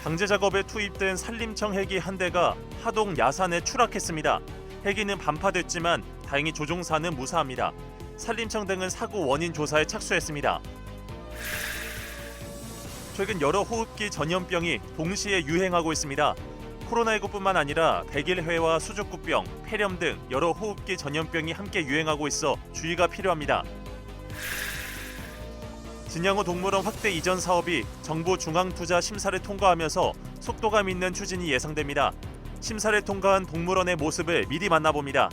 방제 작업에 투입된 산림청 헬기 한 대가 하동 야산에 추락했습니다. 헬기는 반파됐지만 다행히 조종사는 무사합니다. 산림청 등은 사고 원인 조사에 착수했습니다. 최근 여러 호흡기 전염병이 동시에 유행하고 있습니다. 코로나19뿐만 아니라 백일회와 수족구병, 폐렴 등 여러 호흡기 전염병이 함께 유행하고 있어 주의가 필요합니다. 진양호 동물원 확대 이전 사업이 정부 중앙투자 심사를 통과하면서 속도감 있는 추진이 예상됩니다. 심사를 통과한 동물원의 모습을 미리 만나봅니다.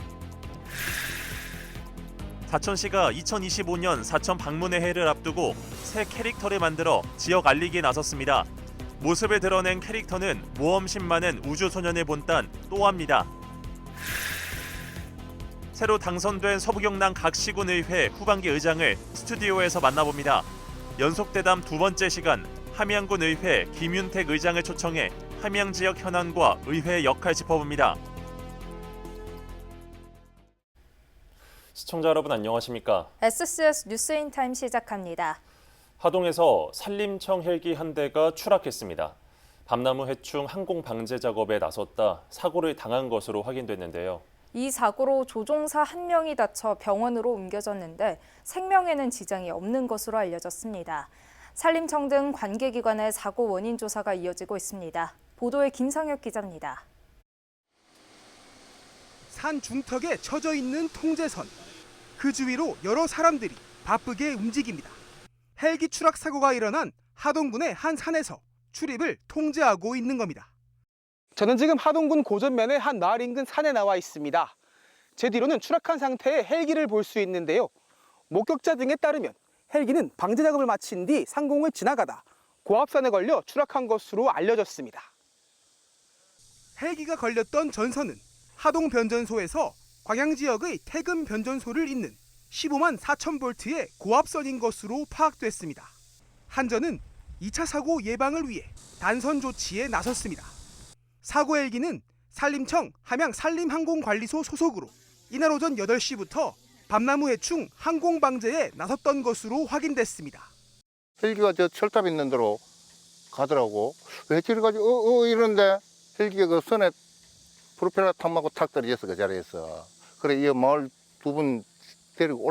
사천시가 2025년 사천 방문의 해를 앞두고 새 캐릭터를 만들어 지역 알리기에 나섰습니다. 모습을 드러낸 캐릭터는 모험심 많은 우주소년을 본딴 또합니다. 새로 당선된 서부경남 각 시군의회 후반기 의장을 스튜디오에서 만나봅니다. 연속대담 두 번째 시간 함양군 의회 김윤택 의장을 초청해 함양 지역 현안과 의회의 역할 짚어봅니다. 시청자 여러분 안녕하십니까? SCS 뉴스인타임 시작합니다. 하동에서 산림청 헬기 한 대가 추락했습니다. 밤나무 해충 항공 방제 작업에 나섰다 사고를 당한 것으로 확인됐는데요. 이 사고로 조종사 1명이 다쳐 병원으로 옮겨졌는데 생명에는 지장이 없는 것으로 알려졌습니다. 산림청 등 관계기관의 사고 원인 조사가 이어지고 있습니다. 보도에 김상혁 기자입니다. 산 중턱에 쳐져 있는 통제선. 그 주위로 여러 사람들이 바쁘게 움직입니다. 헬기 추락 사고가 일어난 하동군의 한 산에서 출입을 통제하고 있는 겁니다. 저는 지금 하동군 고전면의 한 마을 인근 산에 나와 있습니다. 제 뒤로는 추락한 상태의 헬기를 볼 수 있는데요. 목격자 등에 따르면 헬기는 방제 작업을 마친 뒤 상공을 지나가다 고압선에 걸려 추락한 것으로 알려졌습니다. 헬기가 걸렸던 전선은 하동 변전소에서 광양 지역의 태금 변전소를 잇는 15만 4천 볼트의 고압선인 것으로 파악됐습니다. 한전은 2차 사고 예방을 위해 단선 조치에 나섰습니다. 사고 헬기는 산림청 함양 산림항공관리소 소속으로 이날 오전 8시부터 밤나무 해충 항공 방제에 나섰던 것으로 확인됐습니다. 헬기가 저 철탑 있는 데로 가더라고. 왜 저리 가지? 이런데 헬기가 그 선에 프로펠러 탑하고 탁 떨어졌어, 그 자리에서. 그래, 이 마을 두 분 데리고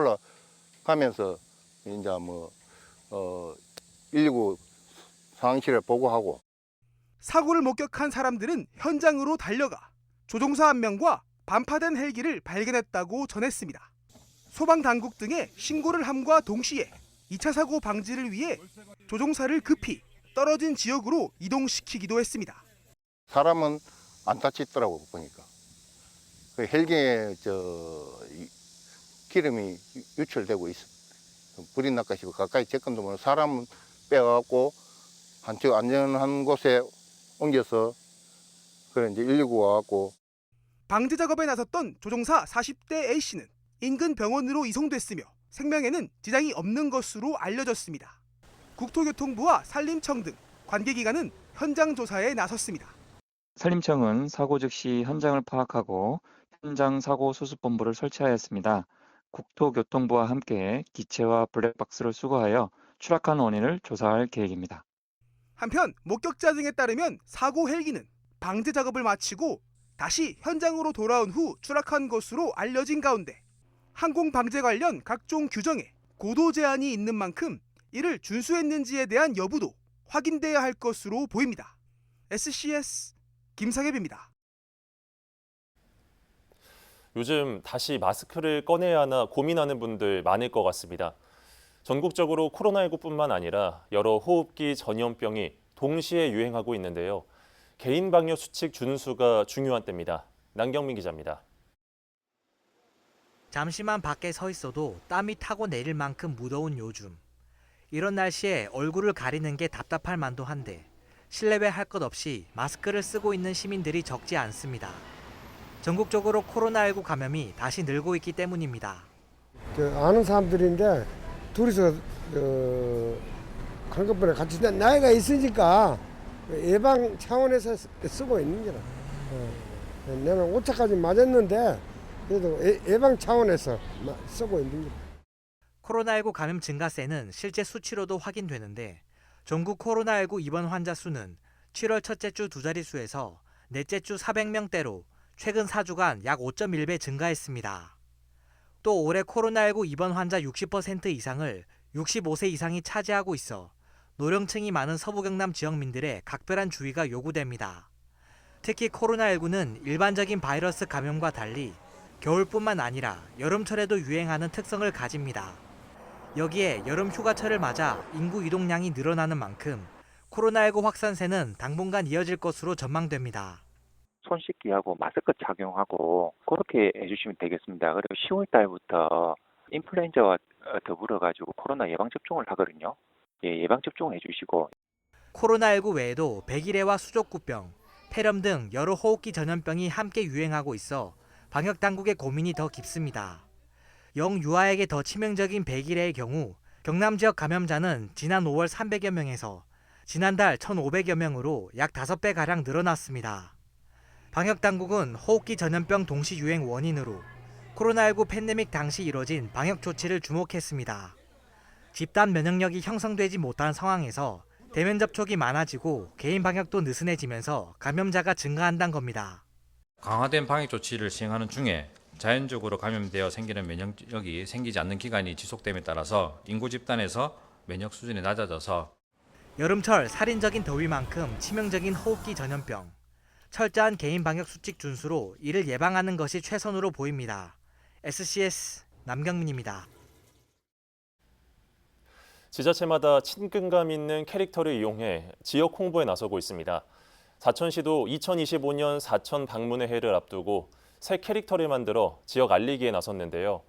올라가면서 이제 119 상황실에 보고하고. 사고를 목격한 사람들은 현장으로 달려가 조종사 1명과 반파된 헬기를 발견했다고 전했습니다. 소방당국 등의 신고를 함과 동시에 2차 사고 방지를 위해 조종사를 급히 떨어진 지역으로 이동시키기도 했습니다. 사람은 안 다쳤더라고, 보니까. 그 헬기에 기름이 유출되고 있어. 불이 날까 싶어 가까이 접근도 못하고 사람은 빼갖고 한쪽 안전한 곳에 옮겨서 그래 이제 119 와갖고. 방제 작업에 나섰던 조종사 40대 A씨는 인근 병원으로 이송됐으며 생명에는 지장이 없는 것으로 알려졌습니다. 국토교통부와 산림청 등 관계기관은 현장 조사에 나섰습니다. 산림청은 사고 즉시 현장을 파악하고 현장 사고 수습본부를 설치하였습니다. 국토교통부와 함께 기체와 블랙박스를 수거하여 추락한 원인을 조사할 계획입니다. 한편 목격자 등에 따르면 사고 헬기는 방제 작업을 마치고 다시 현장으로 돌아온 후 추락한 것으로 알려진 가운데 항공 방제 관련 각종 규정에 고도 제한이 있는 만큼 이를 준수했는지에 대한 여부도 확인돼야 할 것으로 보입니다. SCS 김상엽입니다. 요즘 다시 마스크를 꺼내야 하나 고민하는 분들 많을 것 같습니다. 전국적으로 코로나19뿐만 아니라 여러 호흡기 전염병이 동시에 유행하고 있는데요. 개인 방역 수칙 준수가 중요한 때입니다. 남경민 기자입니다. 잠시만 밖에 서 있어도 땀이 타고 내릴 만큼 무더운 요즘. 이런 날씨에 얼굴을 가리는 게 답답할 만도 한데 실내외 할 것 없이 마스크를 쓰고 있는 시민들이 적지 않습니다. 전국적으로 코로나19 감염이 다시 늘고 있기 때문입니다. 아는 사람들인데 둘이서 한꺼번에 같이 나이가 있으니까 예방 차원에서 쓰고 있는 거라. 내가 5차까지 맞았는데 그래도 예방 차원에서 쓰고 있는 거라. 코로나19 감염 증가세는 실제 수치로도 확인되는데 전국 코로나19 입원 환자 수는 7월 첫째 주 두 자릿수에서 넷째 주 400명대로 최근 4주간 약 5.1배 증가했습니다. 또 올해 코로나19 입원 환자 60% 이상을 65세 이상이 차지하고 있어 노령층이 많은 서부 경남 지역민들의 각별한 주의가 요구됩니다. 특히 코로나19는 일반적인 바이러스 감염과 달리 겨울뿐만 아니라 여름철에도 유행하는 특성을 가집니다. 여기에 여름 휴가철을 맞아 인구 이동량이 늘어나는 만큼 코로나19 확산세는 당분간 이어질 것으로 전망됩니다. 손 씻기하고 마스크 착용하고 그렇게 해주시면 되겠습니다. 그리고 10월 달부터 인플루엔자와 더불어 가지고 코로나 예방 접종을 하거든요. 예방 접종을 해주시고. 코로나19 외에도 백일해와 수족구병, 폐렴 등 여러 호흡기 전염병이 함께 유행하고 있어 방역 당국의 고민이 더 깊습니다. 영유아에게 더 치명적인 백일해의 경우 경남 지역 감염자는 지난 5월 300여 명에서 지난달 1,500여 명으로 약 5배가량 늘어났습니다. 방역 당국은 호흡기 전염병 동시 유행 원인으로 코로나19 팬데믹 당시 이뤄진 방역 조치를 주목했습니다. 집단 면역력이 형성되지 못한 상황에서 대면 접촉이 많아지고 개인 방역도 느슨해지면서 감염자가 증가한다는 겁니다. 강화된 방역 조치를 시행하는 중에 자연적으로 감염되어 생기는 면역력이 생기지 않는 기간이 지속됨에 따라서 인구 집단에서 면역 수준이 낮아져서 여름철 살인적인 더위만큼 치명적인 호흡기 전염병, 철저한 개인 방역 수칙 준수로 이를 예방하는 것이 최선으로 보입니다. SCS 남경민입니다. 지자체마다 친근감 있는 캐릭터를 이용해 지역 홍보에 나서고 있습니다. 사천시도 2025년 사천 방문의 해를 앞두고 새 캐릭터를 만들어 지역 알리기에 나섰는데요.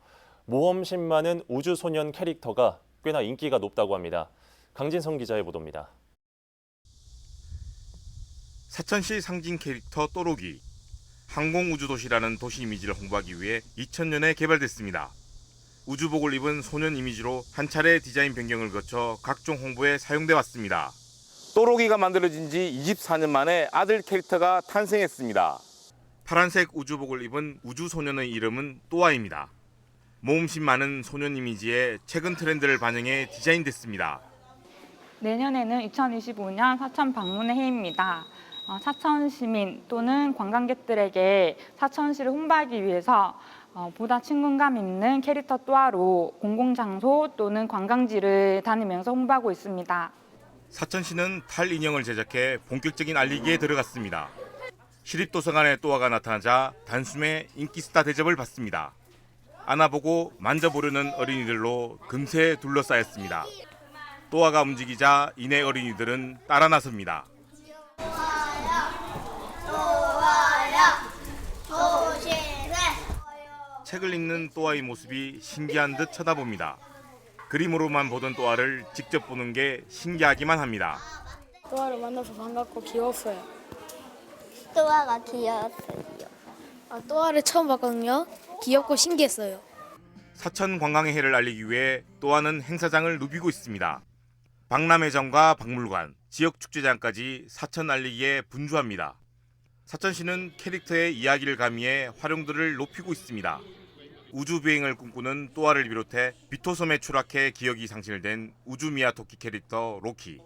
모험심 많은 우주소년 캐릭터가 꽤나 인기가 높다고 합니다. 강진성 기자의 보도입니다. 사천시 상징 캐릭터 또록이 항공우주도시라는 도시 이미지를 홍보하기 위해 2000년에 개발됐습니다. 우주복을 입은 소년 이미지로 한 차례 디자인 변경을 거쳐 각종 홍보에 사용돼 왔습니다. 또록이가 만들어진 지 24년 만에 아들 캐릭터가 탄생했습니다. 파란색 우주복을 입은 우주소년의 이름은 또아입니다. 모험심 많은 소년 이미지에 최근 트렌드를 반영해 디자인됐습니다. 내년에는 2025년 사천 방문의 해입니다. 사천 시민 또는 관광객들에게 사천시를 홍보하기 위해서 보다 친근감 있는 캐릭터 또아로 공공장소 또는 관광지를 다니면서 홍보하고 있습니다. 사천시는 탈인형을 제작해 본격적인 알리기에 들어갔습니다. 시립도서관에 또아가 나타나자 단숨에 인기스타 대접을 받습니다. 안아보고 만져보려는 어린이들로 금세 둘러싸였습니다. 또아가 움직이자 이내 어린이들은 따라 나섭니다. 책을 읽는 또아의 모습이 신기한 듯 쳐다봅니다. 그림으로만 보던 또아를 직접 보는 게 신기하기만 합니다. 또아를 만나서 반갑고 귀여웠어요. 또아가 귀여웠어요. 또아를 처음 봤거든요. 귀엽고 신기했어요. 사천 관광의 해를 알리기 위해 또아는 행사장을 누비고 있습니다. 박람회장과 박물관, 지역 축제장까지 사천 알리기에 분주합니다. 사천시는 캐릭터의 이야기를 가미해 활용도를 높이고 있습니다. 우주비행을 꿈꾸는 또아를 비롯해 비토섬에 추락해 기억이 상실된 우주미아 토끼 캐릭터 로키,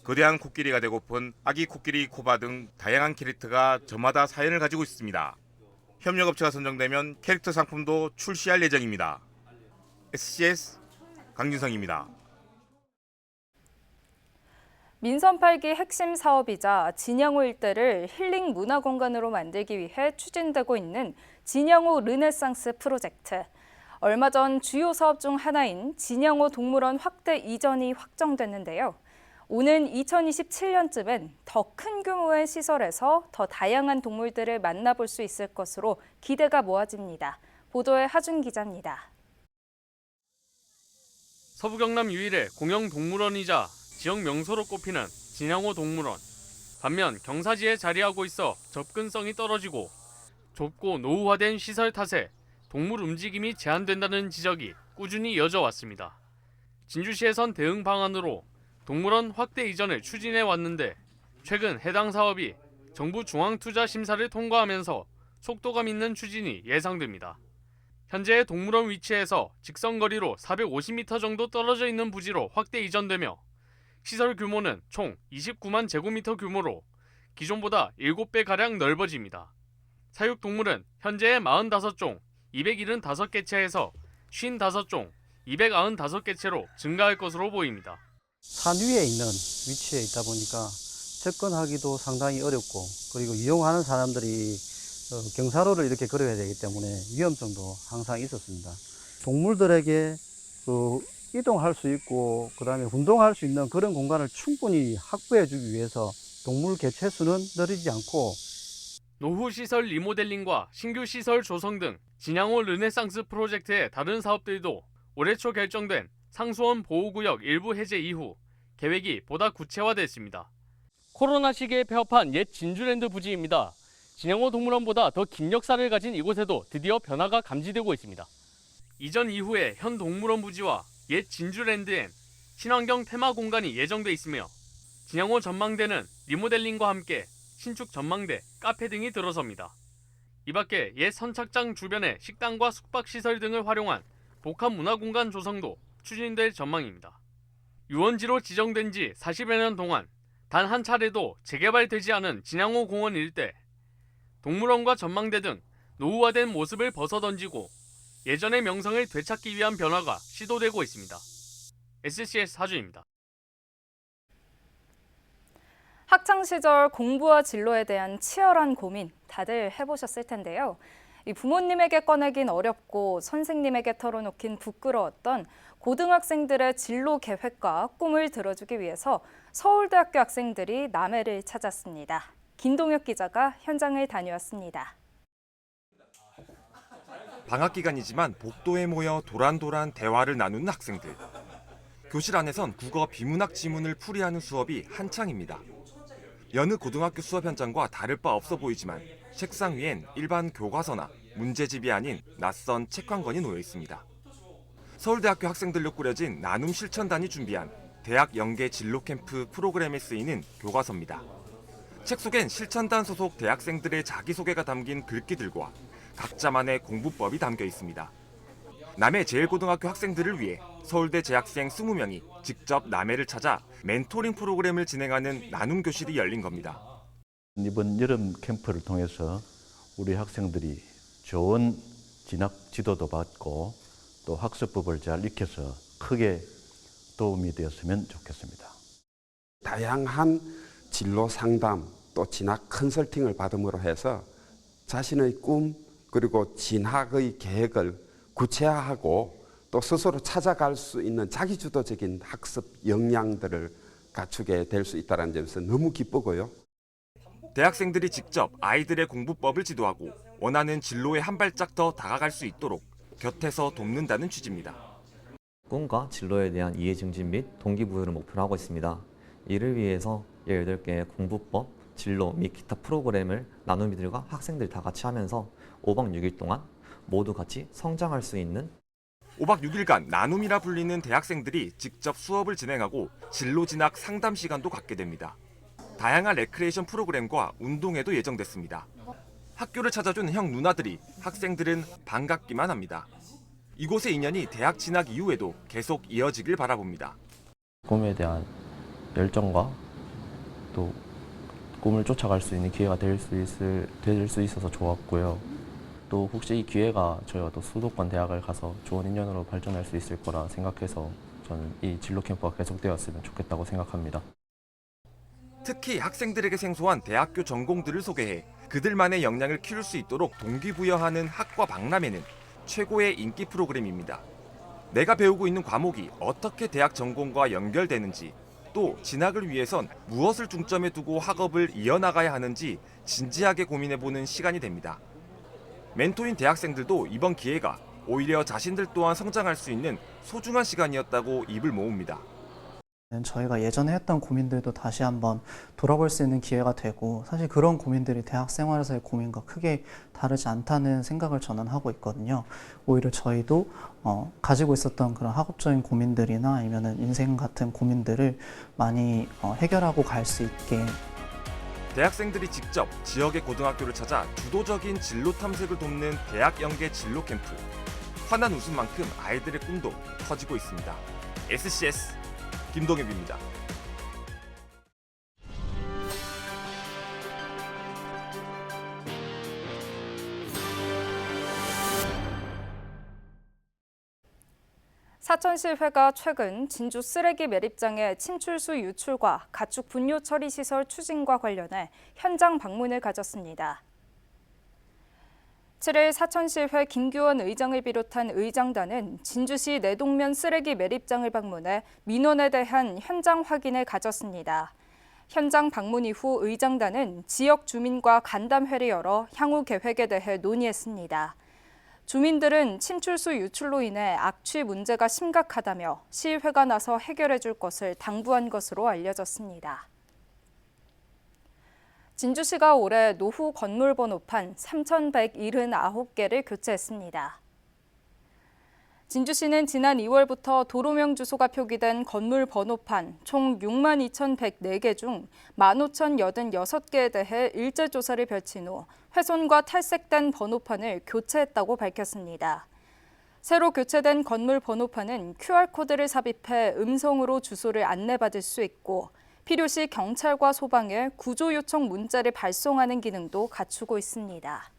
거대한 코끼리가 되고픈 아기 코끼리 코바 등 다양한 캐릭터가 저마다 사연을 가지고 있습니다. 협력업체가 선정되면 캐릭터 상품도 출시할 예정입니다. SCS 강진성입니다. 민선 8기 핵심 사업이자 진양호 일대를 힐링 문화공간으로 만들기 위해 추진되고 있는 진양호 르네상스 프로젝트. 얼마 전 주요 사업 중 하나인 진양호 동물원 확대 이전이 확정됐는데요. 오는 2027년쯤엔 더 큰 규모의 시설에서 더 다양한 동물들을 만나볼 수 있을 것으로 기대가 모아집니다. 보도에 하준 기자입니다. 서부 경남 유일의 공영 동물원이자 지역 명소로 꼽히는 진양호 동물원. 반면 경사지에 자리하고 있어 접근성이 떨어지고 좁고 노후화된 시설 탓에 동물 움직임이 제한된다는 지적이 꾸준히 이어져 왔습니다. 진주시에선 대응 방안으로 동물원 확대 이전을 추진해 왔는데 최근 해당 사업이 정부 중앙투자심사를 통과하면서 속도감 있는 추진이 예상됩니다. 현재의 동물원 위치에서 직선거리로 450m 정도 떨어져 있는 부지로 확대 이전되며 시설 규모는 총 29만 제곱미터 규모로 기존보다 7배가량 넓어집니다. 사육동물은 현재 45종, 275개체에서 55종, 295개체로 증가할 것으로 보입니다. 산 위에 있는 위치에 있다 보니까 접근하기도 상당히 어렵고, 그리고 이용하는 사람들이 경사로를 이렇게 걸어야 되기 때문에 위험성도 항상 있었습니다. 동물들에게 이동할 수 있고 그다음에 운동할 수 있는 그런 공간을 충분히 확보해 주기 위해서 동물 개체 수는 늘리지 않고 노후 시설 리모델링과 신규 시설 조성 등 진양호 르네상스 프로젝트의 다른 사업들도 올해 초 결정된 상수원 보호구역 일부 해제 이후 계획이 보다 구체화됐습니다. 코로나 시기에 폐업한 옛 진주랜드 부지입니다. 진양호 동물원보다 더 긴 역사를 가진 이곳에도 드디어 변화가 감지되고 있습니다. 이전 이후에 현 동물원 부지와 옛 진주랜드엔 친환경 테마 공간이 예정돼 있으며 진양호 전망대는 리모델링과 함께 신축 전망대, 카페 등이 들어섭니다. 이 밖에 옛 선착장 주변에 식당과 숙박시설 등을 활용한 복합 문화공간 조성도 추진될 전망입니다. 유원지로 지정된 지 40여 년 동안 단 한 차례도 재개발되지 않은 진양호 공원 일대, 동물원과 전망대 등 노후화된 모습을 벗어던지고 예전의 명성을 되찾기 위한 변화가 시도되고 있습니다. SCS 사주입니다. 학창시절 공부와 진로에 대한 치열한 고민 다들 해보셨을 텐데요. 이 부모님에게 꺼내긴 어렵고 선생님에게 털어놓긴 부끄러웠던 고등학생들의 진로 계획과 꿈을 들어주기 위해서 서울대학교 학생들이 남해를 찾았습니다. 김동혁 기자가 현장을 다녀왔습니다. 방학 기간이지만 복도에 모여 도란도란 대화를 나누는 학생들. 교실 안에선 국어 비문학 지문을 풀이하는 수업이 한창입니다. 여느 고등학교 수업 현장과 다를 바 없어 보이지만 책상 위엔 일반 교과서나 문제집이 아닌 낯선 책 한 권이 놓여 있습니다. 서울대학교 학생들로 꾸려진 나눔 실천단이 준비한 대학 연계 진로 캠프 프로그램에 쓰이는 교과서입니다. 책 속엔 실천단 소속 대학생들의 자기소개가 담긴 글귀들과 각자만의 공부법이 담겨 있습니다. 남해 제일고등학교 학생들을 위해 서울대 재학생 20명이 직접 남해를 찾아 멘토링 프로그램을 진행하는 나눔 교실이 열린 겁니다. 이번 여름 캠프를 통해서 우리 학생들이 좋은 진학 지도도 받고 또 학습법을 잘 익혀서 크게 도움이 되었으면 좋겠습니다. 다양한 진로 상담 또 진학 컨설팅을 받음으로 해서 자신의 꿈 그리고 진학의 계획을 구체화하고 또 스스로 찾아갈 수 있는 자기주도적인 학습 역량들을 갖추게 될 수 있다는 점에서 너무 기쁘고요. 대학생들이 직접 아이들의 공부법을 지도하고 원하는 진로에 한 발짝 더 다가갈 수 있도록 곁에서 돕는다는 취지입니다. 꿈과 진로에 대한 이해 증진 및 동기부여를 목표로 하고 있습니다. 이를 위해서 18개의 공부법, 진로 및 기타 프로그램을 나눔이들과 학생들 다 같이 하면서 5박 6일 동안 모두 같이 성장할 수 있는 5박 6일간 나눔이라 불리는 대학생들이 직접 수업을 진행하고 진로 진학 상담 시간도 갖게 됩니다. 다양한 레크레이션 프로그램과 운동회도 예정됐습니다. 학교를 찾아준 형 누나들이 학생들은 반갑기만 합니다. 이곳의 인연이 대학 진학 이후에도 계속 이어지길 바라봅니다. 꿈에 대한 열정과 또 꿈을 쫓아갈 수 있는 기회가 될 수 있어서 좋았고요. 또 혹시 이 기회가 저희가 또 수도권 대학을 가서 좋은 인연으로 발전할 수 있을 거라 생각해서 저는 이 진로 캠프가 계속되었으면 좋겠다고 생각합니다. 특히 학생들에게 생소한 대학교 전공들을 소개해 그들만의 역량을 키울 수 있도록 동기부여하는 학과 박람회는 최고의 인기 프로그램입니다. 내가 배우고 있는 과목이 어떻게 대학 전공과 연결되는지, 또 진학을 위해선 무엇을 중점에 두고 학업을 이어나가야 하는지 진지하게 고민해보는 시간이 됩니다. 멘토인 대학생들도 이번 기회가 오히려 자신들 또한 성장할 수 있는 소중한 시간이었다고 입을 모읍니다. 저희가 예전에 했던 고민들도 다시 한번 돌아볼 수 있는 기회가 되고, 사실 그런 고민들이 대학 생활에서의 고민과 크게 다르지 않다는 생각을 저는 하고 있거든요. 오히려 저희도 가지고 있었던 그런 학업적인 고민들이나 아니면은 인생 같은 고민들을 많이 해결하고 갈 수 있게. 대학생들이 직접 지역의 고등학교를 찾아 주도적인 진로 탐색을 돕는 대학 연계 진로 캠프. 환한 웃음만큼 아이들의 꿈도 커지고 있습니다. SCS 김동엽입니다. 사천시의회가 최근 진주 쓰레기 매립장의 침출수 유출과 가축 분뇨 처리 시설 추진과 관련해 현장 방문을 가졌습니다. 7일 사천시의회 김규원 의장을 비롯한 의장단은 진주시 내동면 쓰레기 매립장을 방문해 민원에 대한 현장 확인을 가졌습니다. 현장 방문 이후 의장단은 지역 주민과 간담회를 열어 향후 계획에 대해 논의했습니다. 주민들은 침출수 유출로 인해 악취 문제가 심각하다며 시의회가 나서 해결해 줄 것을 당부한 것으로 알려졌습니다. 진주시가 올해 노후 건물 번호판 3,179개를 교체했습니다. 진주시는 지난 2월부터 도로명 주소가 표기된 건물 번호판 총 62,104개 중 15,086개에 대해 일제 조사를 펼친 후 훼손과 탈색된 번호판을 교체했다고 밝혔습니다. 새로 교체된 건물 번호판은 QR코드를 삽입해 음성으로 주소를 안내받을 수 있고 필요시 경찰과 소방에 구조 요청 문자를 발송하는 기능도 갖추고 있습니다.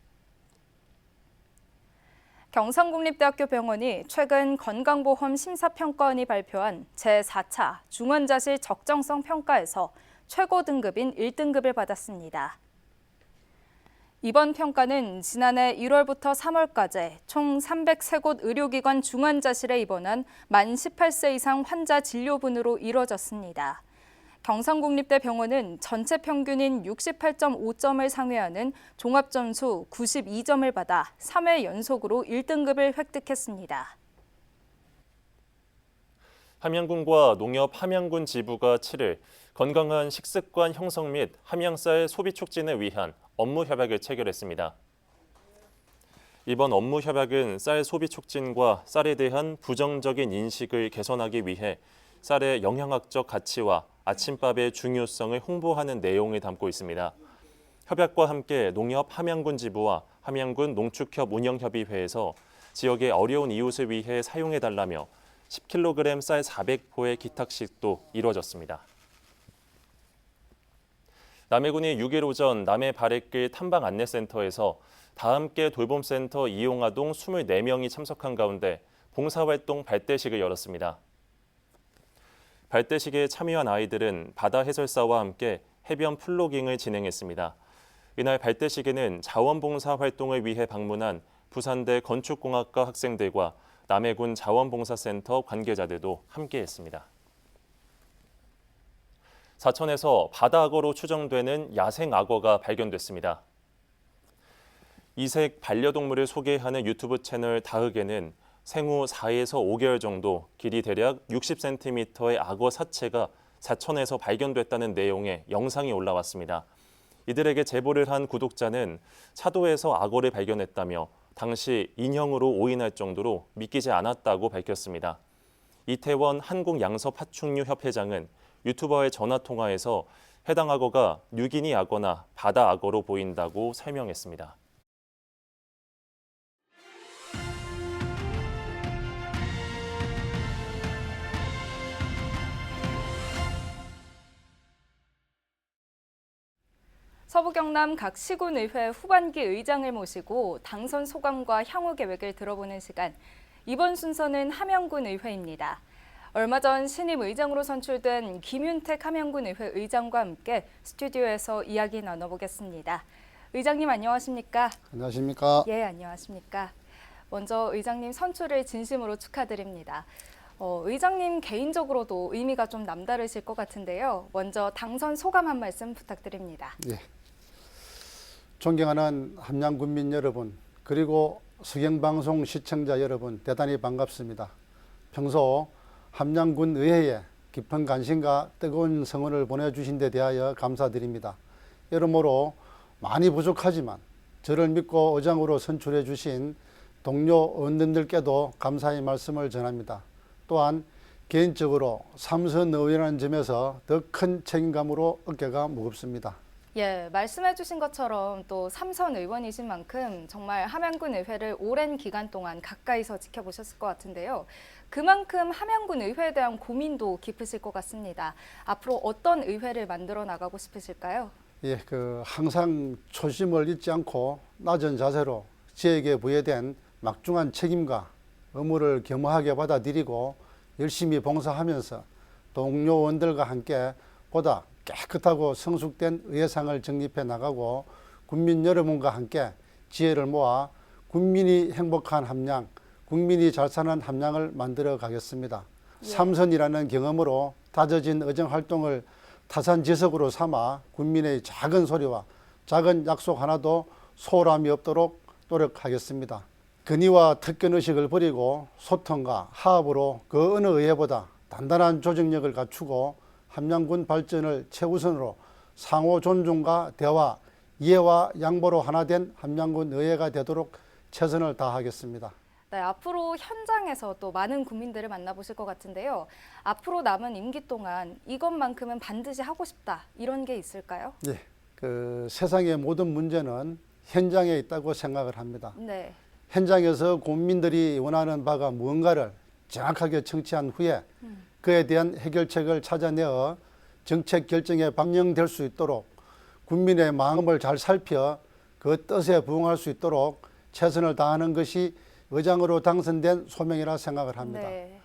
경상국립대학교 병원이 최근 건강보험 심사평가원이 발표한 제4차 중환자실 적정성 평가에서 최고 등급인 1등급을 받았습니다. 이번 평가는 지난해 1월부터 3월까지 총 303곳 의료기관 중환자실에 입원한 만 18세 이상 환자 진료분으로 이뤄졌습니다. 경상국립대 병원은 전체 평균인 68.5점을 상회하는 종합점수 92점을 받아 3회 연속으로 1등급을 획득했습니다. 함양군과 농협 함양군 지부가 7일 건강한 식습관 형성 및 함양쌀 소비 촉진을 위한 업무 협약을 체결했습니다. 이번 업무 협약은 쌀 소비 촉진과 쌀에 대한 부정적인 인식을 개선하기 위해 쌀의 영양학적 가치와 아침밥의 중요성을 홍보하는 내용을 담고 있습니다. 협약과 함께 농협 함양군 지부와 함양군 농축협 운영협의회에서 지역의 어려운 이웃을 위해 사용해달라며 10kg 쌀 400포의 기탁식도 이루어졌습니다. 남해군이 6일 오전 남해 바래길 탐방 안내센터에서 다함께 돌봄센터 이용아동 24명이 참석한 가운데 봉사활동 발대식을 열었습니다. 발대식에 참여한 아이들은 바다 해설사와 함께 해변 플로깅을 진행했습니다. 이날 발대식에는 자원봉사 활동을 위해 방문한 부산대 건축공학과 학생들과 남해군 자원봉사센터 관계자들도 함께했습니다. 사천에서 바다악어로 추정되는 야생악어가 발견됐습니다. 이색 반려동물을 소개하는 유튜브 채널 다흑에는 생후 4에서 5개월 정도, 길이 대략 60cm의 악어 사체가 사천에서 발견됐다는 내용의 영상이 올라왔습니다. 이들에게 제보를 한 구독자는 차도에서 악어를 발견했다며 당시 인형으로 오인할 정도로 믿기지 않았다고 밝혔습니다. 이태원 한국양서파충류협회장은 유튜버의 전화통화에서 해당 악어가 뉴기니 악어나 바다 악어로 보인다고 설명했습니다. 서부 경남 각 시군의회 후반기 의장을 모시고 당선 소감과 향후 계획을 들어보는 시간. 이번 순서는 함양군 의회입니다. 얼마 전 신임 의장으로 선출된 김윤택 함양군 의회 의장과 함께 스튜디오에서 이야기 나눠보겠습니다. 의장님 안녕하십니까? 안녕하십니까? 예, 안녕하십니까? 먼저 의장님 선출을 진심으로 축하드립니다. 의장님 개인적으로도 의미가 좀 남다르실 것 같은데요. 먼저 당선 소감 한 말씀 부탁드립니다. 예. 존경하는 함양군민 여러분, 그리고 수경방송 시청자 여러분, 대단히 반갑습니다. 평소 함양군 의회에 깊은 관심과 뜨거운 성원을 보내주신 데 대하여 감사드립니다. 여러모로 많이 부족하지만 저를 믿고 의장으로 선출해 주신 동료 의원님들께도 감사의 말씀을 전합니다. 또한 개인적으로 삼선 의원이라는 점에서 더 큰 책임감으로 어깨가 무겁습니다. 예, 말씀해 주신 것처럼 또 삼선 의원이신 만큼 정말 함양군 의회를 오랜 기간 동안 가까이서 지켜보셨을 것 같은데요. 그만큼 함양군 의회에 대한 고민도 깊으실 것 같습니다. 앞으로 어떤 의회를 만들어 나가고 싶으실까요? 예, 항상 초심을 잊지 않고 낮은 자세로 지역에 부여된 막중한 책임과 의무를 겸허하게 받아들이고 열심히 봉사하면서 동료원들과 함께 보다 깨끗하고 성숙된 의회상을 정립해 나가고 국민 여러분과 함께 지혜를 모아 국민이 행복한 함양, 국민이 잘 사는 함양을 만들어 가겠습니다. 삼선이라는 경험으로 다져진 의정활동을 타산지석으로 삼아 국민의 작은 소리와 작은 약속 하나도 소홀함이 없도록 노력하겠습니다. 근위와 특권의식을 버리고 소통과 화합으로 그 어느 의회보다 단단한 조직력을 갖추고 함양군 발전을 최우선으로 상호 존중과 대화, 이해와 양보로 하나 된 함양군 의회가 되도록 최선을 다하겠습니다. 네, 앞으로 현장에서 또 많은 국민들을 만나보실 것 같은데요. 앞으로 남은 임기 동안 이것만큼은 반드시 하고 싶다, 이런 게 있을까요? 예, 세상의 모든 문제는 현장에 있다고 생각을 합니다. 네. 현장에서 국민들이 원하는 바가 무언가를 정확하게 청취한 후에 그에 대한 해결책을 찾아내어 정책 결정에 반영될 수 있도록 국민의 마음을 잘 살펴 그 뜻에 부응할 수 있도록 최선을 다하는 것이 의장으로 당선된 소명이라 생각을 합니다. 네.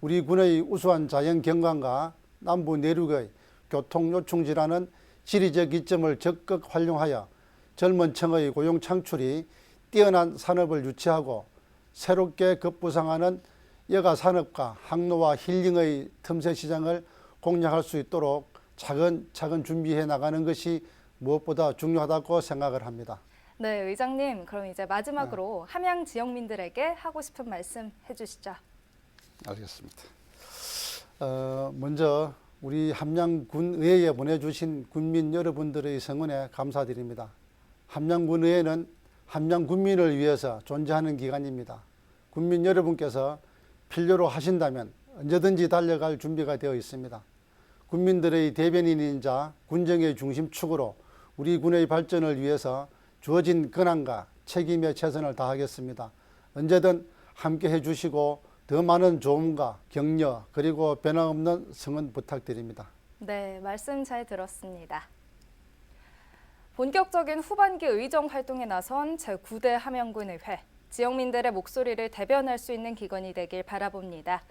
우리 군의 우수한 자연 경관과 남부 내륙의 교통 요충지라는 지리적 이점을 적극 활용하여 젊은 층의 고용 창출이 뛰어난 산업을 유치하고 새롭게 급부상하는 여가 산업과 항로와 힐링의 틈새 시장을 공략할 수 있도록 차근차근 준비해 나가는 것이 무엇보다 중요하다고 생각을 합니다. 네, 의장님, 그럼 이제 마지막으로 함양 지역민들에게 하고 싶은 말씀 해주시죠. 알겠습니다. 먼저 우리 함양군 의회에 보내주신 군민 여러분들의 성원에 감사드립니다. 함양군 의회는 함양 군민을 위해서 존재하는 기관입니다. 군민 여러분께서 필요로 하신다면 언제든지 달려갈 준비가 되어 있습니다. 군민들의 대변인이자 군정의 중심축으로 우리 군의 발전을 위해서 주어진 권한과 책임에 최선을 다하겠습니다. 언제든 함께 해주시고 더 많은 조언과 격려 그리고 변함없는 성원 부탁드립니다. 네, 말씀 잘 들었습니다. 본격적인 후반기 의정 활동에 나선 제9대 함양군 의회. 지역민들의 목소리를 대변할 수 있는 기관이 되길 바라봅니다.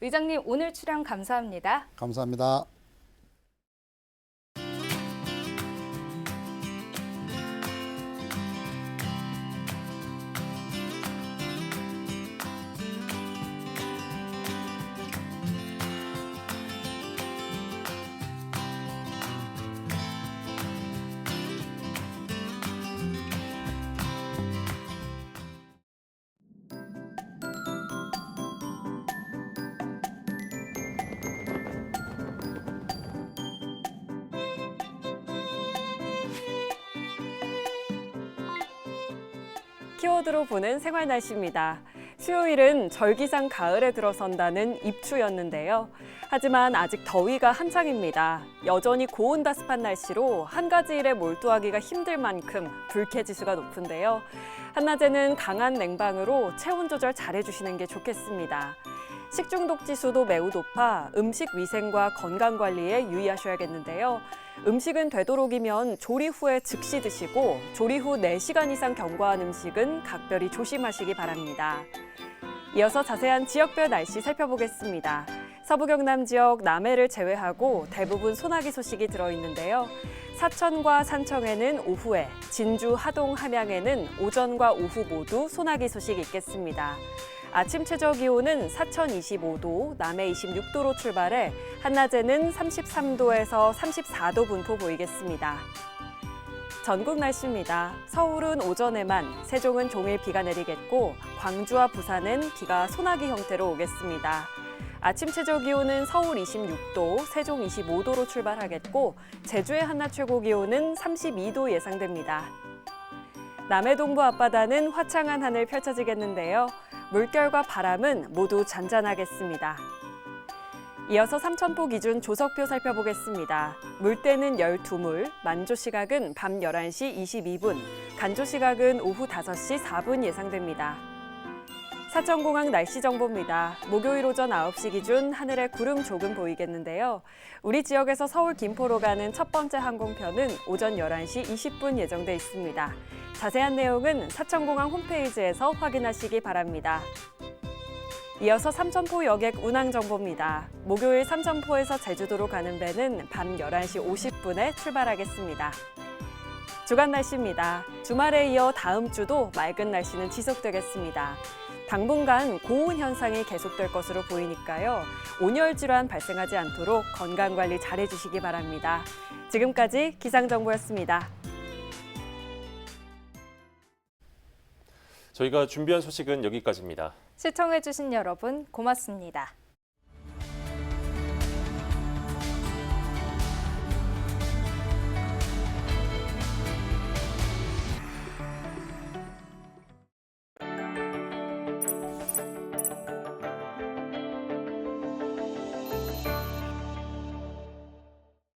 의장님, 오늘 출연 감사합니다. 감사합니다. 키워드로 보는 생활 날씨입니다. 수요일은 절기상 가을에 들어선다는 입추였는데요. 하지만 아직 더위가 한창입니다. 여전히 고온다습한 날씨로 한 가지 일에 몰두하기가 힘들 만큼 불쾌지수가 높은데요. 한낮에는 강한 냉방으로 체온 조절 잘해주시는 게 좋겠습니다. 식중독 지수도 매우 높아 음식 위생과 건강 관리에 유의하셔야겠는데요. 음식은 되도록이면 조리 후에 즉시 드시고 조리 후 4시간 이상 경과한 음식은 각별히 조심하시기 바랍니다. 이어서 자세한 지역별 날씨 살펴보겠습니다. 서부 경남 지역 남해를 제외하고 대부분 소나기 소식이 들어있는데요. 사천과 산청에는 오후에, 진주, 하동, 함양에는 오전과 오후 모두 소나기 소식이 있겠습니다. 아침 최저 기온은 사천 25도, 남해 26도로 출발해 한낮에는 33도에서 34도 분포 보이겠습니다. 전국 날씨입니다. 서울은 오전에만, 세종은 종일 비가 내리겠고 광주와 부산은 비가 소나기 형태로 오겠습니다. 아침 최저 기온은 서울 26도, 세종 25도로 출발하겠고 제주의 한낮 최고 기온은 32도 예상됩니다. 남해 동부 앞바다는 화창한 하늘 펼쳐지겠는데요. 물결과 바람은 모두 잔잔하겠습니다. 이어서 삼천포 기준 조석표 살펴보겠습니다. 물때는 12물, 만조 시각은 밤 11시 22분, 간조 시각은 오후 5시 4분 예상됩니다. 사천공항 날씨 정보입니다. 목요일 오전 9시 기준 하늘에 구름 조금 보이겠는데요. 우리 지역에서 서울 김포로 가는 첫 번째 항공편은 오전 11시 20분 예정돼 있습니다. 자세한 내용은 사천공항 홈페이지에서 확인하시기 바랍니다. 이어서 삼천포 여객 운항 정보입니다. 목요일 삼천포에서 제주도로 가는 배는 밤 11시 50분에 출발하겠습니다. 주간 날씨입니다. 주말에 이어 다음 주도 맑은 날씨는 지속되겠습니다. 당분간 고온 현상이 계속될 것으로 보이니까요. 온열 질환 발생하지 않도록 건강관리 잘해주시기 바랍니다. 지금까지 기상정보였습니다. 저희가 준비한 소식은 여기까지입니다. 시청해주신 여러분 고맙습니다.